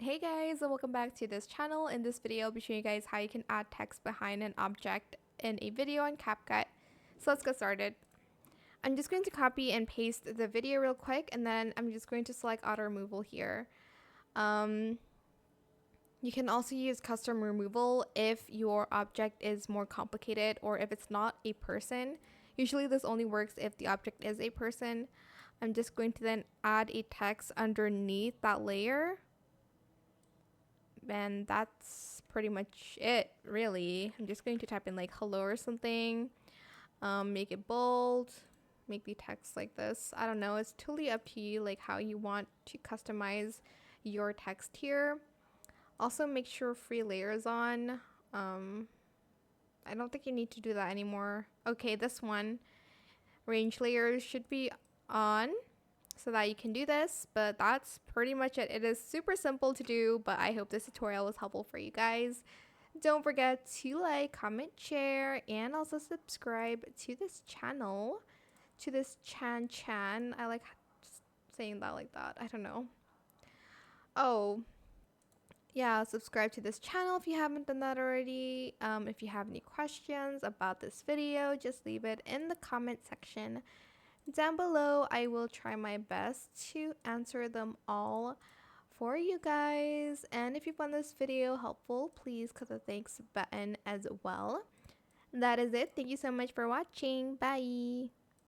Hey guys, and welcome back to this channel. In this video, I'll be showing you guys how you can add text behind an object in a video on CapCut. So let's get started. I'm just going to copy and paste the video real quick, and then I'm just going to select auto removal here. You can also use custom removal if your object is more complicated or if it's not a person. Usually this only works if the object is a person. I'm just going to then add a text underneath that layer. And that's pretty much it, really. I'm just going to type in like hello or something. Make it bold. Make the text like this. I don't know. It's totally up to you, like how you want to customize your text here. Also, make sure free layer is on. I don't think you need to do that anymore. Okay, this one. Range layers should be on, so that you can do this, but that's pretty much it. It is super simple to do, but I hope this tutorial was helpful for you guys. Don't forget to like, comment, share, and also subscribe to this channel, to this chan. I like saying that like that. I don't know. Oh, yeah, subscribe to this channel if you haven't done that already. If you have any questions about this video, just leave it in the comment section down below. I will try my best to answer them all for you guys. And if you found this video helpful, please click the thanks button as well. That is it. Thank you so much for watching. Bye.